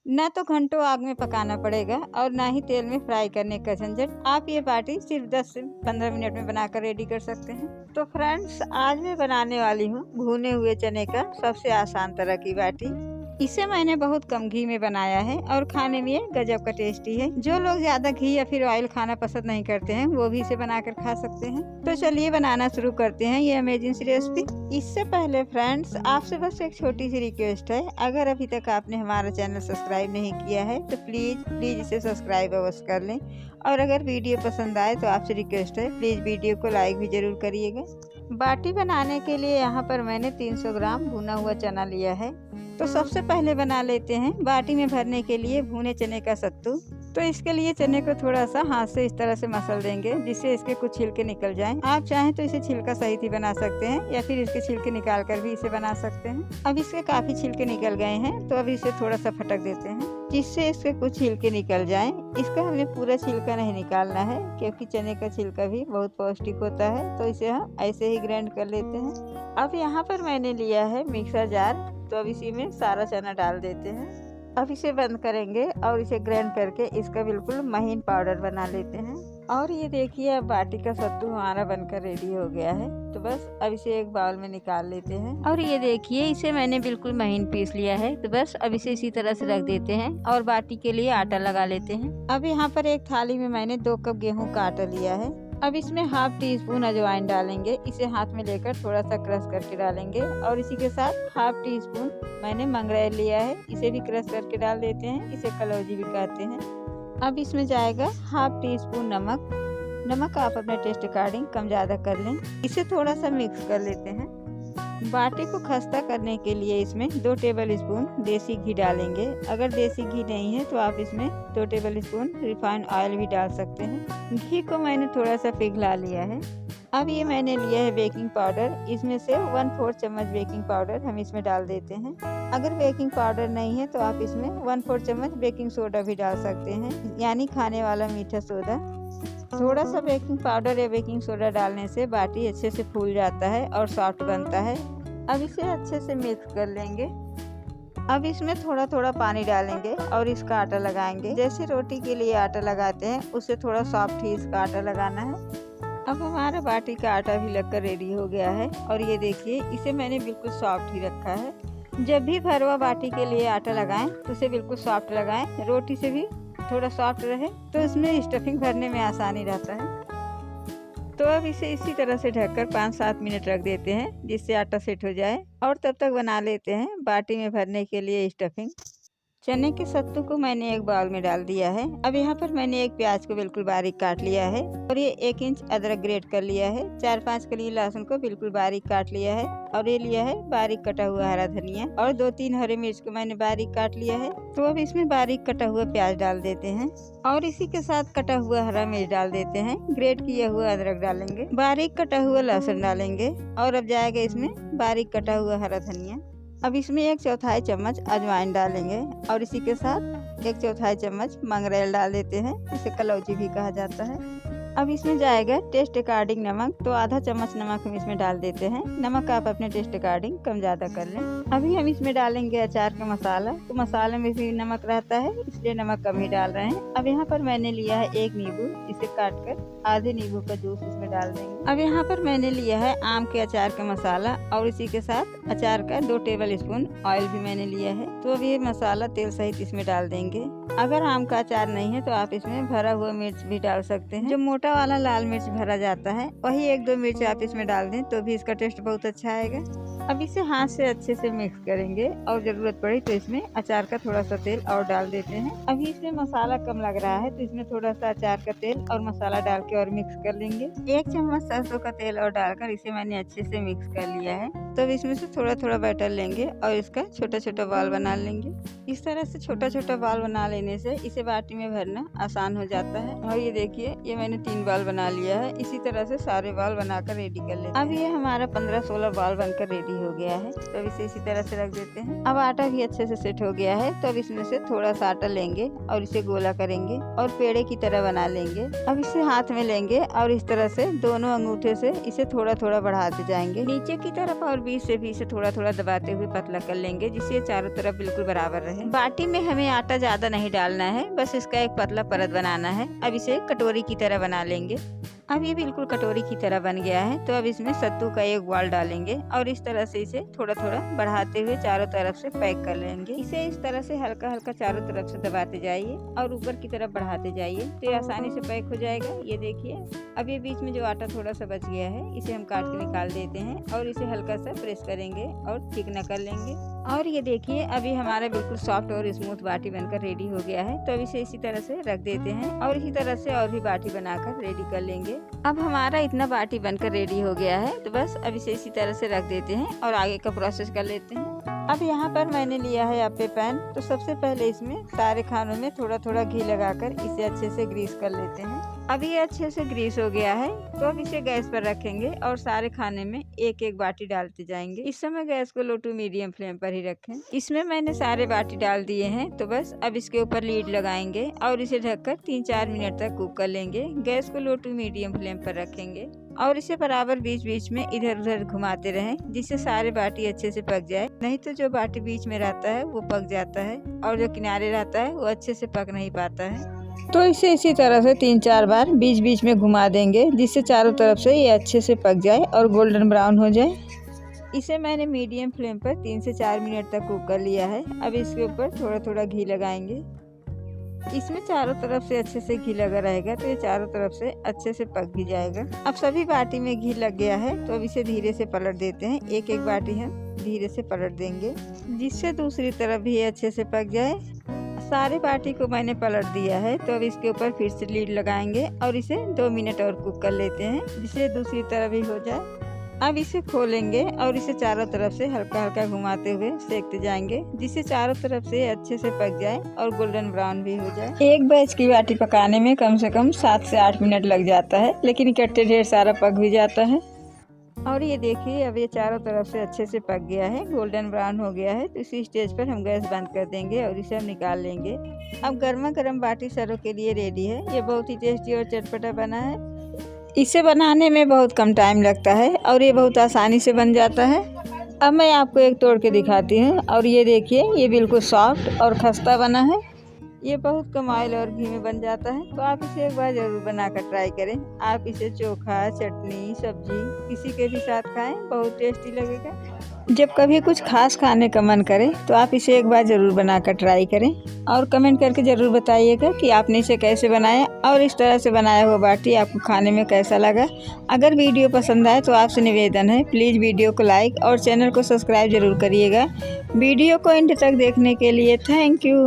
ना तो घंटों आग में पकाना पड़ेगा और ना ही तेल में फ्राई करने का झंझट। आप ये बाटी सिर्फ 10 से 15 मिनट में बनाकर रेडी कर सकते हैं। तो फ्रेंड्स, आज मैं बनाने वाली हूँ भुने हुए चने का सबसे आसान तरह की बाटी। इसे मैंने बहुत कम घी में बनाया है और खाने में ये गजब का टेस्टी है। जो लोग ज्यादा घी या फिर ऑयल खाना पसंद नहीं करते हैं वो भी इसे बनाकर खा सकते हैं। तो चलिए बनाना शुरू करते हैं ये अमेजिंग सी रेसिपी। इससे पहले फ्रेंड्स, आपसे बस एक छोटी सी रिक्वेस्ट है। अगर अभी तक आपने हमारा चैनल सब्सक्राइब नहीं किया है तो प्लीज इसे सब्सक्राइब अवश्य कर लें। और अगर वीडियो पसंद आए तो आपसे रिक्वेस्ट है, प्लीज वीडियो को लाइक भी जरूर करिएगा। बाटी बनाने के लिए यहाँ पर मैंने 300 ग्राम भुना हुआ चना लिया है। तो सबसे पहले बना लेते हैं बाटी में भरने के लिए भुने चने का सत्तू। तो इसके लिए चने को थोड़ा सा हाथ से इस तरह से मसल देंगे जिससे इसके कुछ छिलके निकल जाएं। आप चाहें तो इसे छिलका सहित ही बना सकते हैं या फिर इसके छिलके निकाल कर भी इसे बना सकते हैं। अब इसके काफी छिलके निकल गए हैं तो अब इसे थोड़ा सा फटक देते हैं जिससे इसके कुछ छिलके निकल जाएं। इसका हमें पूरा छिलका नहीं निकालना है क्योंकि चने का छिलका भी बहुत पौष्टिक होता है। तो इसे हम ऐसे ही ग्राइंड कर लेते हैं। अब यहाँ पर मैंने लिया है मिक्सर जार। तो अब इसी में सारा चना डाल देते हैं। अब इसे बंद करेंगे और इसे ग्राइंड करके इसका बिल्कुल महीन पाउडर बना लेते हैं। और ये देखिए, अब बाटी का सत्तू हमारा बनकर रेडी हो गया है। तो बस अब इसे एक बाउल में निकाल लेते हैं। और ये देखिए, इसे मैंने बिल्कुल महीन पीस लिया है। तो बस अब इसे इसी तरह से रख देते हैं और बाटी के लिए आटा लगा लेते हैं। अब यहाँ पर एक थाली में मैंने 2 कप गेहूं का आटा लिया है। अब इसमें हाफ टी स्पून अजवाइन डालेंगे। इसे हाथ में लेकर थोड़ा सा क्रश करके डालेंगे। और इसी के साथ हाफ टी स्पून मैंने मंगरेल लिया है, इसे भी क्रश करके डाल देते हैं। इसे कलौजी भी कहते हैं। अब इसमें जाएगा हाफ टी स्पून नमक। नमक आप अपने टेस्ट अकॉर्डिंग कम ज़्यादा कर लें। इसे थोड़ा सा मिक्स कर लेते हैं। बाटी को खस्ता करने के लिए इसमें 2 टेबल स्पून देसी घी डालेंगे। अगर देसी घी नहीं है तो आप इसमें 2 टेबल स्पून रिफाइंड ऑयल भी डाल सकते हैं। घी को मैंने थोड़ा सा पिघला लिया है। अब ये मैंने लिया है बेकिंग पाउडर। इसमें से 1/4 चम्मच बेकिंग पाउडर हम इसमें डाल देते हैं। अगर बेकिंग पाउडर नहीं है तो आप इसमें 1/4 चम्मच बेकिंग सोडा भी डाल सकते हैं, यानी खाने वाला मीठा सोडा। थोड़ा सा बेकिंग पाउडर या बेकिंग सोडा डालने से बाटी अच्छे से फूल जाता है और सॉफ्ट बनता है। अब इसे अच्छे से मिक्स कर लेंगे। अब इसमें थोड़ा थोड़ा पानी डालेंगे और इसका आटा लगाएंगे। जैसे रोटी के लिए आटा लगाते हैं उससे थोड़ा सॉफ्ट ही इसका आटा लगाना है। अब हमारा बाटी का आटा भी लगकर रेडी हो गया है। और ये देखिए, इसे मैंने बिल्कुल सॉफ्ट ही रखा है। जब भी भरवा बाटी के लिए आटा लगाएं तो उसे बिल्कुल सॉफ्ट लगाएं, रोटी से भी थोड़ा सॉफ्ट रहे तो इसमें स्टफिंग भरने में आसानी रहता है। तो अब इसे इसी तरह से ढककर 5-7 मिनट रख देते हैं जिससे आटा सेट हो जाए। और तब तक बना लेते हैं बाटी में भरने के लिए स्टफिंग। चने के सत्तू को मैंने एक बाउल में डाल दिया है। अब यहाँ पर मैंने एक प्याज को बिल्कुल बारीक काट लिया है और ये 1 इंच अदरक ग्रेट कर लिया है। 4-5 कली लहसुन को बिल्कुल बारीक काट लिया है। और ये लिया है बारीक कटा हुआ हरा धनिया और 2-3 हरे मिर्च को मैंने बारीक काट लिया है। तो अब इसमें बारीक कटा हुआ प्याज डाल देते हैं और इसी के साथ कटा हुआ हरा मिर्च डाल देते हैं। ग्रेट किया हुआ अदरक डालेंगे, बारीक कटा हुआ लहसुन डालेंगे और अब जाएगा इसमें बारीक कटा हुआ हरा धनिया। अब इसमें 1/4 चम्मच अजवाइन डालेंगे और इसी के साथ 1/4 चम्मच मंगरेल डाल देते हैं, इसे कलौजी भी कहा जाता है। अब इसमें जाएगा टेस्ट अकॉर्डिंग नमक। तो आधा चम्मच नमक हम इसमें डाल देते हैं। नमक आप अपने टेस्ट अकॉर्डिंग कम ज़्यादा कर लें। अभी हम इसमें डालेंगे अचार का मसाला। तो मसाले में भी नमक रहता है इसलिए नमक कम ही डाल रहे हैं। अब यहाँ पर मैंने लिया है 1 नींबू, इसे काट कर आधे नींबू का जूस इसमें डाल देंगे। अब यहाँ पर मैंने लिया है आम के अचार का मसाला और इसी के साथ अचार का 2 टेबल स्पून ऑयल भी मैंने लिया है। तो अब ये मसाला तेल सहित इसमें डाल देंगे। अगर आम का अचार नहीं है तो आप इसमें भरा हुआ मिर्च भी डाल सकते हैं। जो मोटा वाला लाल मिर्च भरा जाता है वही 1-2 मिर्च आप इसमें डाल दें तो भी इसका टेस्ट बहुत अच्छा आएगा। अब इसे हाथ से अच्छे से मिक्स करेंगे और जरूरत पड़ी तो इसमें अचार का थोड़ा सा तेल और डाल देते हैं। अभी इसमें मसाला कम लग रहा है तो इसमें थोड़ा सा अचार का तेल और मसाला डाल के और मिक्स कर लेंगे। 1 चम्मच सरसों का तेल और डालकर इसे मैंने अच्छे से मिक्स कर लिया है। तो अब इसमें से थोड़ा थोड़ा बैटर लेंगे और इसका छोटा छोटा बॉल बना लेंगे। इस तरह से छोटा छोटा बॉल बना लेने से इसे बाटी में भरना आसान हो जाता है। और ये देखिए, ये मैंने 3 बॉल बना लिया है। इसी तरह से सारे बॉल बनाकर रेडी कर लेते हैं। अब ये हमारा 15-16 बॉल बनकर रेडी हो गया है। तो अब इसे इसी तरह से रख देते हैं। अब आटा भी अच्छे से सेट हो गया है। तो अब इसमें से थोड़ा सा आटा लेंगे और इसे गोला करेंगे और पेड़े की तरह बना लेंगे। अब इसे हाथ में लेंगे और इस तरह से दोनों अंगूठे से इसे थोड़ा थोड़ा बढ़ाते जाएंगे नीचे की तरफ और बीच से भी इसे थोड़ा थोड़ा दबाते हुए पतला कर लेंगे, जिससे चारों तरफ बिल्कुल बराबर रहे। बाटी में हमें आटा ज्यादा नहीं डालना है, बस इसका एक पतला परत बनाना है। अब इसे कटोरी की तरह बना लेंगे। अब ये बिल्कुल कटोरी की तरह बन गया है। तो अब इसमें सत्तू का एक बॉल डालेंगे और इस तरह से इसे थोड़ा थोड़ा बढ़ाते हुए चारों तरफ से पैक कर लेंगे। इसे इस तरह से हल्का हल्का चारों तरफ से दबाते जाइए और ऊपर की तरफ बढ़ाते जाइए, तो ये आसानी से पैक हो जाएगा। ये देखिए, अब ये बीच में जो आटा थोड़ा सा बच गया है इसे हम काट के निकाल देते हैं और इसे हल्का सा प्रेस करेंगे और चिकना कर लेंगे। और ये देखिए, अभी हमारा बिल्कुल सॉफ्ट और स्मूथ बाटी बनकर रेडी हो गया है। तो अब इसे इसी तरह से रख देते हैं और इसी तरह से और भी बाटी बनाकर रेडी कर लेंगे। अब हमारा इतना बाटी बनकर रेडी हो गया है। तो बस अब इसे इसी तरह से रख देते हैं और आगे का प्रोसेस कर लेते हैं। अब यहाँ पर मैंने लिया है अप्पे पैन। तो सबसे पहले इसमें सारे खानों में थोड़ा थोड़ा घी लगाकर इसे अच्छे से ग्रीस कर लेते हैं। अब ये अच्छे से ग्रीस हो गया है। तो अब इसे गैस पर रखेंगे और सारे खाने में एक एक बाटी डालते जाएंगे। इस समय गैस को लो टू मीडियम फ्लेम पर ही रखें। इसमें मैंने सारे बाटी डाल दिए हैं। तो बस अब इसके ऊपर लीड लगाएंगे और इसे ढककर 3-4 मिनट तक कुक कर लेंगे। गैस को लो टू मीडियम फ्लेम पर रखेंगे और इसे बराबर बीच बीच में इधर उधर घुमाते रहें, जिससे सारे बाटी अच्छे से पक जाए। नहीं तो जो बाटी बीच में रहता है वो पक जाता है और जो किनारे रहता है वो अच्छे से पक नहीं पाता है। तो इसे इसी तरह से 3-4 बार बीच बीच में घुमा देंगे, जिससे चारों तरफ से ये अच्छे से पक जाए और गोल्डन ब्राउन हो जाए। इसे मैंने मीडियम फ्लेम पर 3 से 4 मिनट तक कुक कर लिया है। अब इसके ऊपर थोड़ा थोड़ा घी लगाएंगे। इसमें चारों तरफ से अच्छे से घी लगा रहेगा, तो ये चारों तरफ से अच्छे से पक भी जाएगा। अब सभी बाटी में घी लग गया है। तो अब इसे धीरे से पलट देते हैं। एक एक बाटी हम धीरे से पलट देंगे, जिससे दूसरी तरफ भी अच्छे से पक जाए। सारे बाटी को मैंने पलट दिया है। तो अब इसके ऊपर फिर से लीड लगाएंगे और इसे 2 मिनट और कुक कर लेते हैं, जिससे दूसरी तरफ भी हो जाए। अब इसे खोलेंगे और इसे चारों तरफ से हल्का हल्का घुमाते हुए सेकते जाएंगे, जिससे चारों तरफ से अच्छे से पक जाए और गोल्डन ब्राउन भी हो जाए। एक बैच की बाटी पकाने में कम से कम 7 से 8 मिनट लग जाता है, लेकिन इकट्ठे ढेर सारा पक भी जाता है। और ये देखिए, अब ये चारों तरफ से अच्छे से पक गया है, गोल्डन ब्राउन हो गया है। तो इसी स्टेज पर हम गैस बंद कर देंगे और इसे हम निकाल लेंगे। अब गर्मा गर्म बाटी सर्व के लिए रेडी है। ये बहुत ही टेस्टी और चटपटा बना है। इसे बनाने में बहुत कम टाइम लगता है और ये बहुत आसानी से बन जाता है। अब मैं आपको एक तोड़ के दिखाती हूँ और ये देखिए, ये बिल्कुल सॉफ्ट और खस्ता बना है। ये बहुत कम ऑयल और घी में बन जाता है। तो आप इसे एक बार ज़रूर बनाकर ट्राई करें। आप इसे चोखा, चटनी, सब्जी किसी के भी साथ खाएं, बहुत टेस्टी लगेगा। जब कभी कुछ खास खाने का मन करे तो आप इसे एक बार ज़रूर बनाकर ट्राई करें और कमेंट करके ज़रूर बताइएगा कि आपने इसे कैसे बनाया और इस तरह से बनाया हुआ बाटी आपको खाने में कैसा लगा। अगर वीडियो पसंद आए तो आपसे निवेदन है, प्लीज़ वीडियो को लाइक और चैनल को सब्सक्राइब ज़रूर करिएगा। वीडियो को एंड तक देखने के लिए थैंक यू।